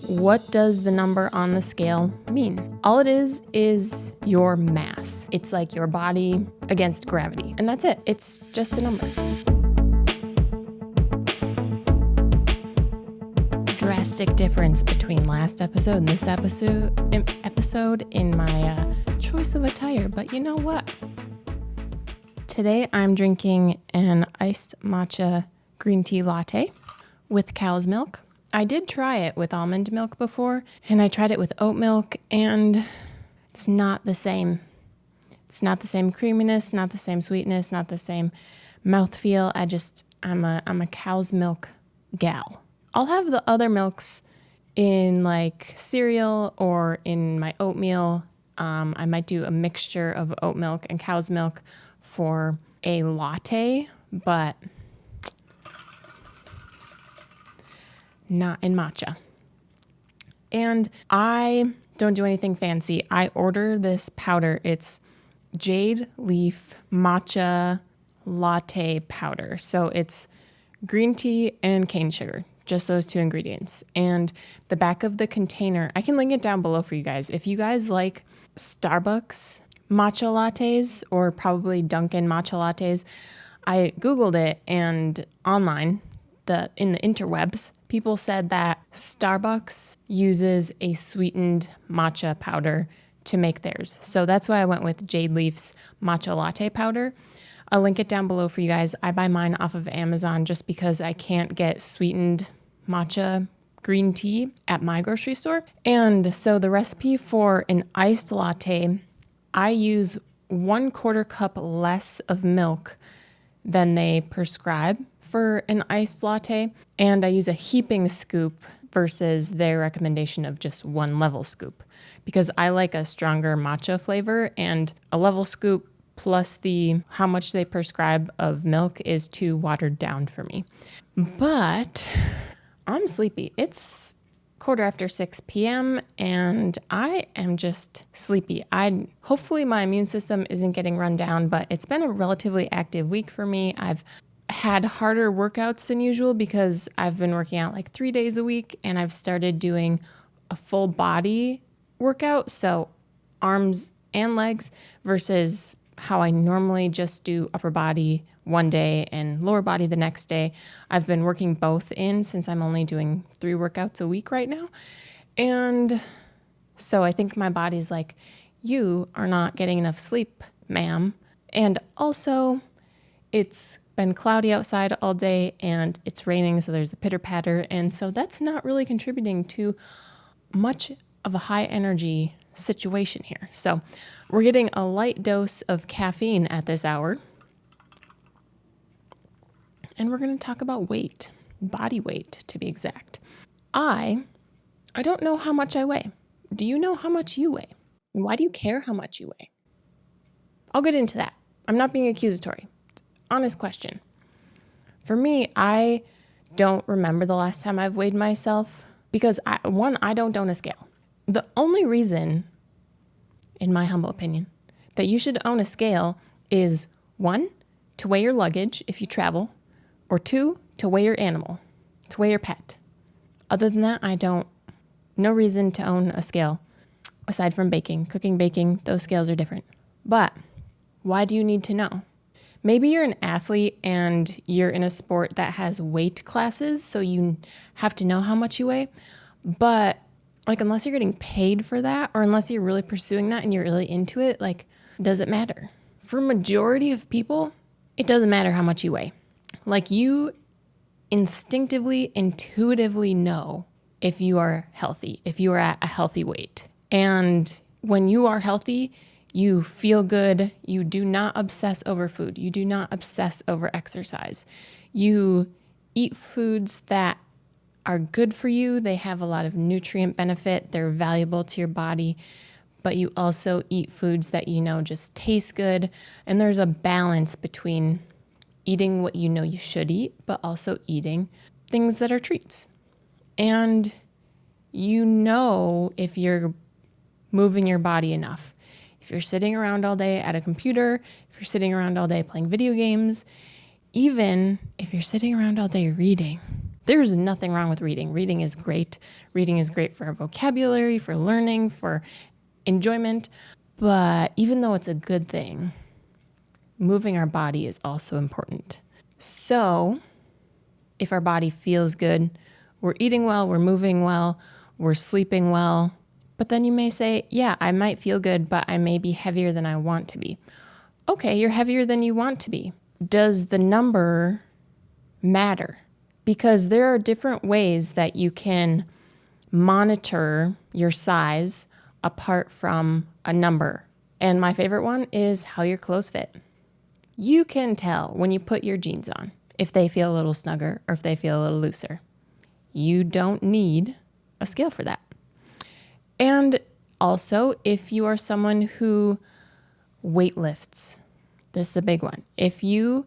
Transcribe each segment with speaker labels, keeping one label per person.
Speaker 1: what does the number on the scale mean? All it is your mass. It's like your body against gravity. And that's it. It's just a number. Drastic difference between last episode and this episode in my choice of attire. But you know what? Today I'm drinking an iced matcha green tea latte with cow's milk. I did try it with almond milk before, and I tried it with oat milk, and it's not the same. It's not the same creaminess, not the same sweetness, not the same mouthfeel. I'm a cow's milk gal. I'll have the other milks in like cereal or in my oatmeal. I might do a mixture of oat milk and cow's milk for a latte, but not in matcha. And I don't do anything fancy. I order this powder. It's jade leaf matcha latte powder. So it's green tea and cane sugar, just those two ingredients. And the back of the container, I can link it down below for you guys. If you guys like Starbucks matcha lattes or probably Dunkin' matcha lattes, I Googled it, and online, in the interwebs, people said that Starbucks uses a sweetened matcha powder to make theirs. So that's why I went with Jade Leaf's matcha latte powder. I'll link it down below for you guys. I buy mine off of Amazon just because I can't get sweetened matcha green tea at my grocery store. And so the recipe for an iced latte, I use 1/4 cup less of milk than they prescribe for an iced latte, and I use a heaping scoop versus their recommendation of just 1 level scoop, because I like a stronger matcha flavor, and a level scoop plus how much they prescribe of milk is too watered down for me. But I'm sleepy. It's 6:15 p.m. and I am just sleepy. Hopefully my immune system isn't getting run down, but it's been a relatively active week for me. I've had harder workouts than usual because I've been working out like 3 days a week, and I've started doing a full body workout, so arms and legs, versus how I normally just do upper body one day and lower body the next day. I've been working both in since I'm only doing 3 workouts a week right now. And so I think my body's like, you are not getting enough sleep, ma'am. And also it's been cloudy outside all day and it's raining, so there's a pitter patter. And so that's not really contributing to much of a high energy situation here. So we're getting a light dose of caffeine at this hour. And we're going to talk about weight, body weight to be exact. I don't know how much I weigh. Do you know how much you weigh? And why do you care how much you weigh? I'll get into that. I'm not being accusatory. Honest question. For me, I don't remember the last time I've weighed myself because I don't own a scale. The only reason, in my humble opinion, that you should own a scale is 1, to weigh your luggage if you travel, or 2, to weigh your animal, to weigh your pet. Other than that, no reason to own a scale aside from baking. Cooking, baking, those scales are different. But why do you need to know? Maybe you're an athlete and you're in a sport that has weight classes, so you have to know how much you weigh. But like, unless you're getting paid for that, or unless you're really pursuing that and you're really into it, like, does it matter? For majority of people, it doesn't matter how much you weigh. Like, you instinctively, intuitively know if you are healthy, if you are at a healthy weight. And when you are healthy, you feel good. You do not obsess over food. You do not obsess over exercise. You eat foods that are good for you. They have a lot of nutrient benefit. They're valuable to your body. But you also eat foods that you know just taste good. And there's a balance between eating what you know you should eat, but also eating things that are treats. And you know if you're moving your body enough. If you're sitting around all day at a computer, if you're sitting around all day playing video games, even if you're sitting around all day reading, There's nothing wrong with reading. Reading is great. Reading is great for our vocabulary, for learning, for enjoyment. But even though it's a good thing, moving our body is also important. So if our body feels good, we're eating well, we're moving well, we're sleeping well. But then you may say, yeah, I might feel good, but I may be heavier than I want to be. Okay, you're heavier than you want to be. Does the number matter? Because there are different ways that you can monitor your size apart from a number. And my favorite one is how your clothes fit. You can tell when you put your jeans on if they feel a little snugger or if they feel a little looser. You don't need a scale for that. And also, if you are someone who weightlifts, this is a big one. If you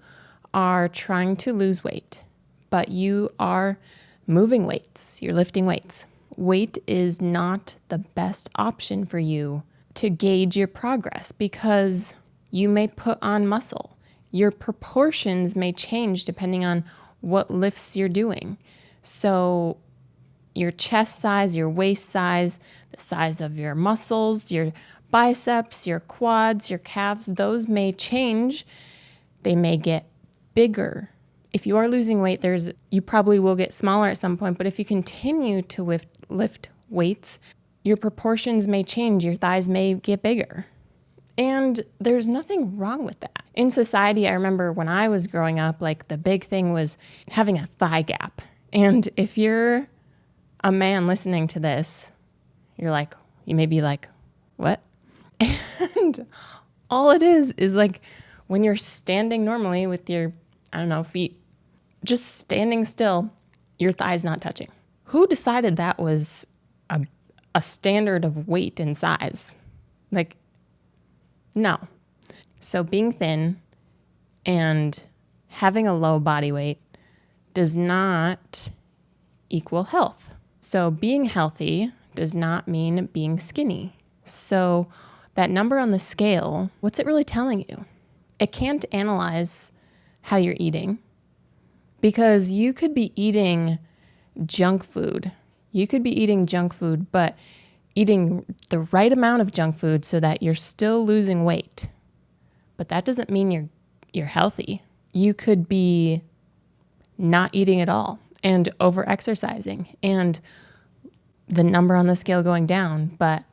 Speaker 1: are trying to lose weight, but you are moving weights, you're lifting weights, weight is not the best option for you to gauge your progress because you may put on muscle. Your proportions may change depending on what lifts you're doing. So your chest size, your waist size, the size of your muscles, your biceps, your quads, your calves, those may change. They may get bigger. If you are losing weight, you probably will get smaller at some point, but if you continue to lift weights, your proportions may change. Your thighs may get bigger. And there's nothing wrong with that. In society, I remember when I was growing up, like the big thing was having a thigh gap. And if you're a man listening to this, you may be like, what? And all it is like when you're standing normally with your, feet, just standing still, your thigh's not touching. Who decided that was a standard of weight and size? Like, no. So being thin and having a low body weight does not equal health. So being healthy does not mean being skinny. So that number on the scale, what's it really telling you? It can't analyze how you're eating because you could be eating junk food. You could be eating junk food, but eating the right amount of junk food so that you're still losing weight. But that doesn't mean you're healthy. You could be not eating at all and over-exercising and the number on the scale going down, but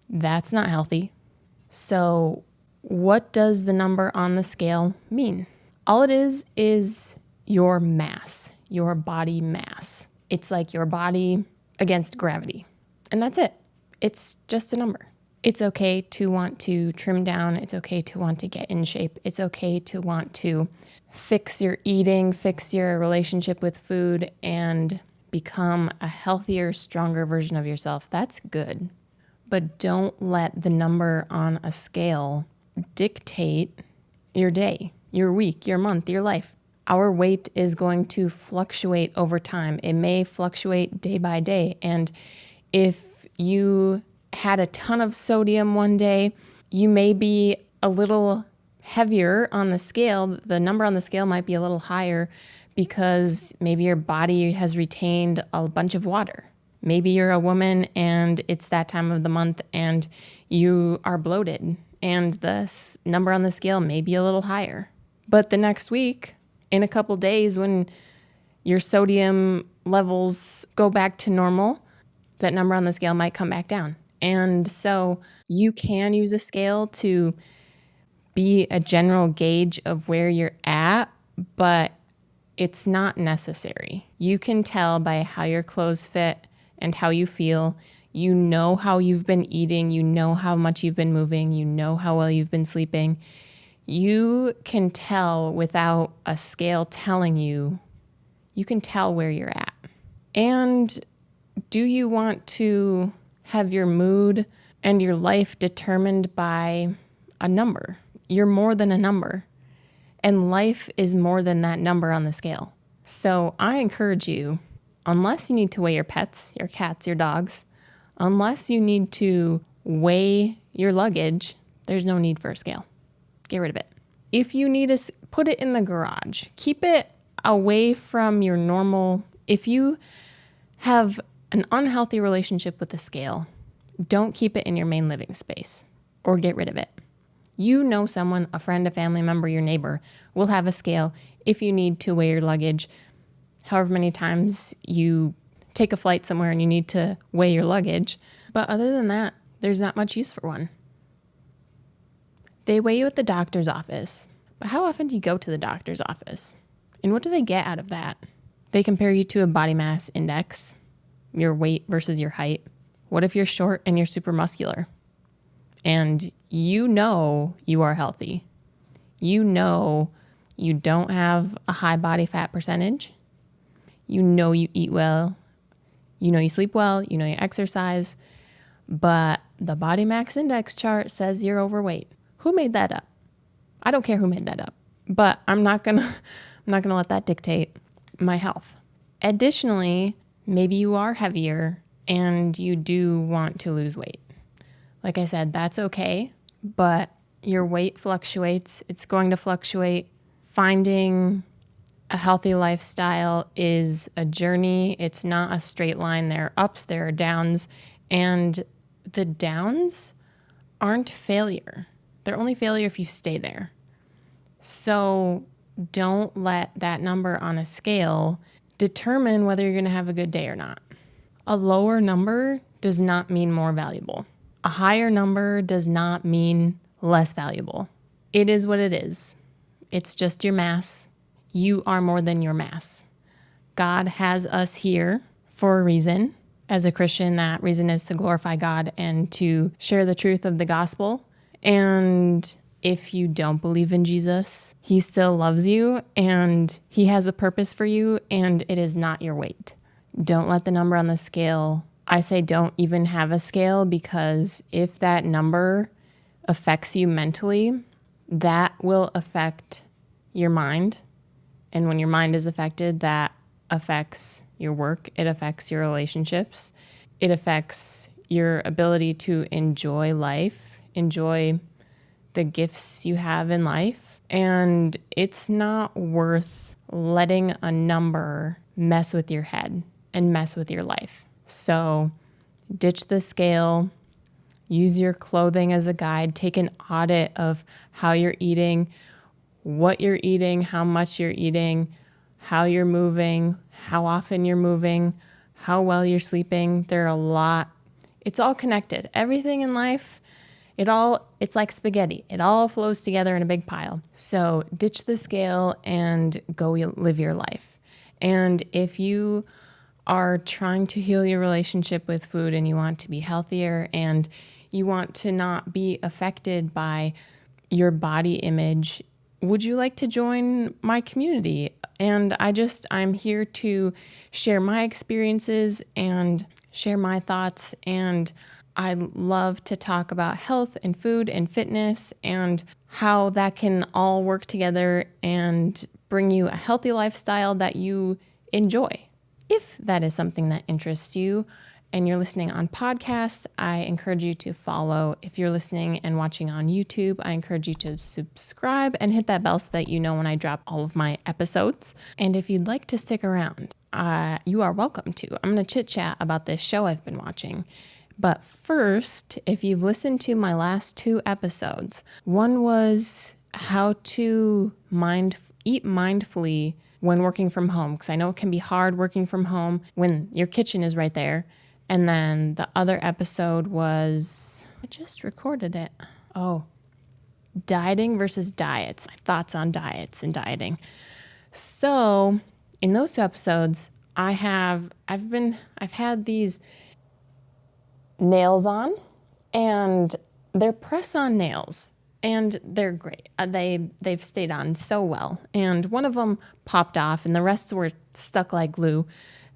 Speaker 1: that's not healthy. So what does the number on the scale mean? All it is your mass, your body mass. It's like your body against gravity. And that's it. It's just a number. It's okay to want to trim down. It's okay to want to get in shape. It's okay to want to fix your eating, fix your relationship with food, and become a healthier, stronger version of yourself. That's good. But don't let the number on a scale dictate your day, your week, your month, your life. Our weight is going to fluctuate over time. It may fluctuate day by day. And if you had a ton of sodium one day, you may be a little heavier on the scale. The number on the scale might be a little higher because maybe your body has retained a bunch of water. Maybe you're a woman and it's that time of the month and you are bloated and the number on the scale may be a little higher. But the next week, in a couple days when your sodium levels go back to normal, that number on the scale might come back down. And so you can use a scale to be a general gauge of where you're at, but it's not necessary. You can tell by how your clothes fit and how you feel. You know how you've been eating. You know how much you've been moving. You know how well you've been sleeping. You can tell without a scale telling you. You can tell where you're at. And do you want to have your mood and your life determined by a number? You're more than a number. And life is more than that number on the scale. So I encourage you, unless you need to weigh your pets, your cats, your dogs, unless you need to weigh your luggage, there's no need for a scale. Get rid of it. If you need to put it in the garage, keep it away from your normal If you have an unhealthy relationship with the scale, don't keep it in your main living space or get rid of it. You know someone, a friend, a family member, your neighbor, will have a scale if you need to weigh your luggage. However many times you take a flight somewhere and you need to weigh your luggage. But other than that, there's not much use for one. They weigh you at the doctor's office. But how often do you go to the doctor's office? And what do they get out of that? They compare you to a body mass index, your weight versus your height. What if you're short and you're super muscular? And you know you are healthy. You know you don't have a high body fat percentage. You know you eat well. You know you sleep well. You know you exercise. But the body mass index chart says you're overweight. Who made that up? I don't care who made that up. But I'm not gonna let that dictate my health. Additionally, maybe you are heavier and you do want to lose weight. Like I said, that's okay, but your weight fluctuates. It's going to fluctuate. Finding a healthy lifestyle is a journey. It's not a straight line. There are ups, there are downs, and the downs aren't failure. They're only failure if you stay there. So don't let that number on a scale determine whether you're going to have a good day or not. A lower number does not mean more valuable. A higher number does not mean less valuable. It is what it is. It's just your mass. You are more than your mass. God has us here for a reason. As a Christian, that reason is to glorify God and to share the truth of the gospel. And if you don't believe in Jesus, he still loves you and he has a purpose for you, and it is not your weight. Don't let the number on the scale, I say don't even have a scale, because if that number affects you mentally, that will affect your mind. And when your mind is affected, that affects your work. It affects your relationships. It affects your ability to enjoy life, enjoy the gifts you have in life. And it's not worth letting a number mess with your head and mess with your life. So ditch the scale, use your clothing as a guide, take an audit of how you're eating, what you're eating, how much you're eating, how you're moving, how often you're moving, how well you're sleeping. There are a lot. It's all connected. Everything in life, it's like spaghetti. It all flows together in a big pile. So ditch the scale and go live your life. And if you are trying to heal your relationship with food and you want to be healthier and you want to not be affected by your body image, would you like to join my community? And I'm here to share my experiences and share my thoughts. And I love to talk about health and food and fitness and how that can all work together and bring you a healthy lifestyle that you enjoy. If that is something that interests you and you're listening on podcasts, I encourage you to follow. If you're listening and watching on YouTube, I encourage you to subscribe and hit that bell so that you know when I drop all of my episodes. And if you'd like to stick around, you are welcome to. I'm going to chit chat about this show I've been watching. But first, if you've listened to my last 2 episodes, one was how to eat mindfully when working from home, because I know it can be hard working from home when your kitchen is right there. And then the other episode was, I just recorded it. Oh, dieting versus diets, my thoughts on diets and dieting. So in those 2 episodes, I've had these nails on, and they're press-on nails, and they're great. They've stayed on so well, and one of them popped off, and the rest were stuck like glue.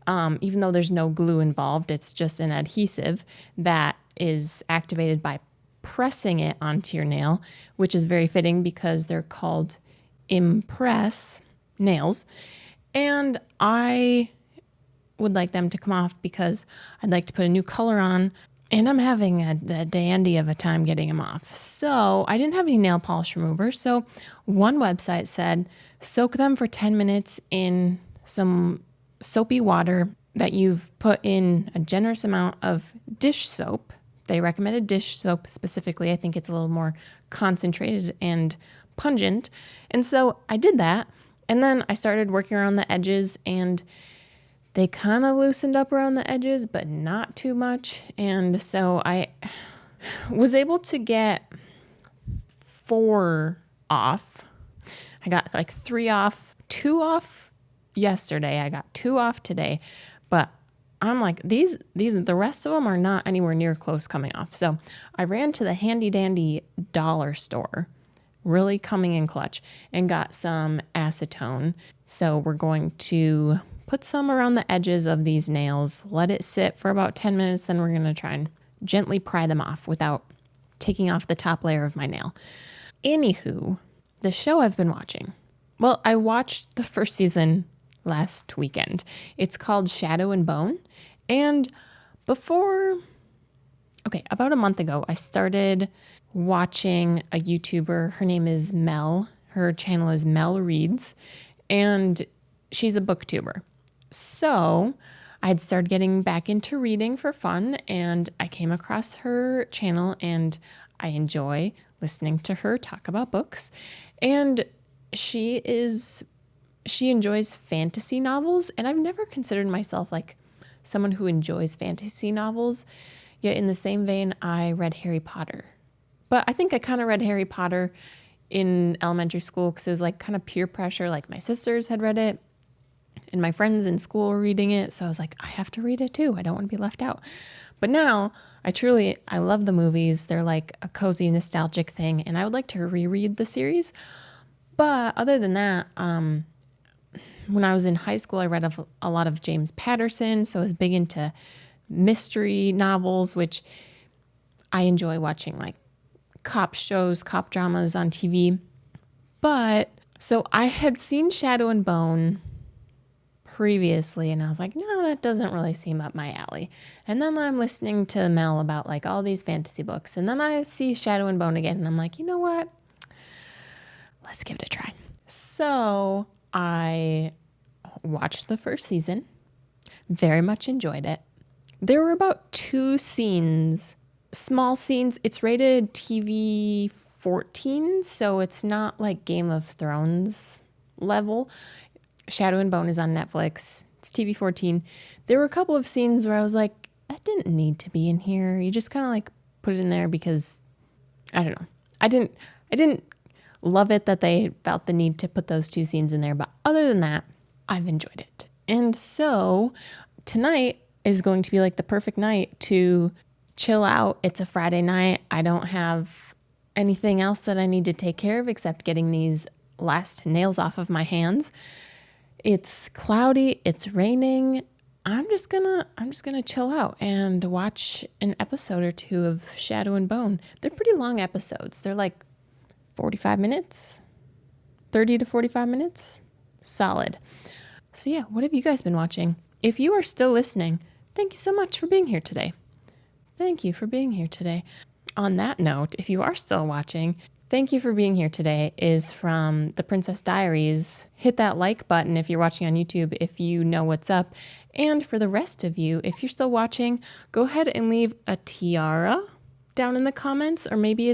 Speaker 1: Even though there's no glue involved, it's just an adhesive that is activated by pressing it onto your nail, which is very fitting because they're called impress nails. And I would like them to come off because I'd like to put a new color on, and I'm having a dandy of a time getting them off. So I didn't have any nail polish remover. So one website said, soak them for 10 minutes in some soapy water that you've put in a generous amount of dish soap. They recommended dish soap specifically. I think it's a little more concentrated and pungent. And so I did that. And then I started working around the edges, and they kind of loosened up around the edges, but not too much. And so I was able to get 4 off. I got like 3 off, 2 off yesterday. I got 2 off today, but I'm like, the rest of them are not anywhere near close coming off. So I ran to the handy dandy dollar store, really coming in clutch, and got some acetone. So we're going to put some around the edges of these nails, let it sit for about 10 minutes. Then we're going to try and gently pry them off without taking off the top layer of my nail. Anywho, the show I've been watching. Well, I watched the first season last weekend. It's called Shadow and Bone. And about a month ago, I started watching a YouTuber. Her name is Mel. Her channel is Mel Reads, and she's a booktuber. So I had started getting back into reading for fun, and I came across her channel, and I enjoy listening to her talk about books. And she enjoys fantasy novels, and I've never considered myself like someone who enjoys fantasy novels. Yet in the same vein, I read Harry Potter. But I think I kind of read Harry Potter in elementary school because it was like kind of peer pressure. Like my sisters had read it and my friends in school were reading it. So I was like, I have to read it too. I don't want to be left out. But now I love the movies. They're like a cozy, nostalgic thing. And I would like to reread the series. But other than that, when I was in high school, I read a lot of James Patterson. So I was big into mystery novels, which I enjoy watching, like cop shows, cop dramas on TV. But so I had seen Shadow and Bone previously, and I was like, no, that doesn't really seem up my alley. And then I'm listening to Mel about like all these fantasy books. And then I see Shadow and Bone again, and I'm like, you know what? Let's give it a try. So I watched the first season, very much enjoyed it. There were about 2 scenes, small scenes. It's rated TV 14, so it's not like Game of Thrones level. Shadow and Bone is on Netflix. It's TV 14. There were a couple of scenes where I was like, that didn't need to be in here. You just kind of like put it in there because, I don't know. I didn't love it that they felt the need to put those 2 scenes in there. But other than that, I've enjoyed it. And so tonight is going to be like the perfect night to chill out. It's a Friday night. I don't have anything else that I need to take care of except getting these last nails off of my hands. It's cloudy. It's raining. I'm just gonna chill out and watch an episode or 2 of Shadow and Bone. They're pretty long episodes. They're like 45 minutes, 30 to 45 minutes. Solid. So yeah, what have you guys been watching? If you are still listening, thank you so much for being here today. Thank you for being here today. On that note, if you are still watching, thank you for being here today is from The Princess Diaries. Hit that like button if you're watching on YouTube if you know what's up. And for the rest of you, if you're still watching, go ahead and leave a tiara down in the comments, or maybe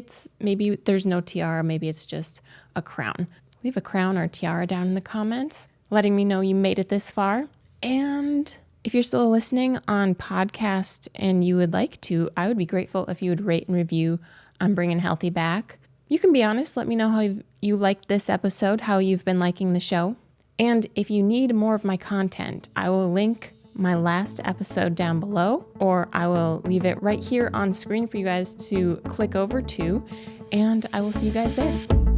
Speaker 1: there's no tiara, maybe it's just a crown. Leave a crown or a tiara down in the comments, letting me know you made it this far. And if you're still listening on podcast and you would like to, I would be grateful if you would rate and review on Bringin' Healthy back. You can be honest. Let me know how you liked this episode, how you've been liking the show. And if you need more of my content, I will link my last episode down below, or I will leave it right here on screen for you guys to click over to, and I will see you guys there.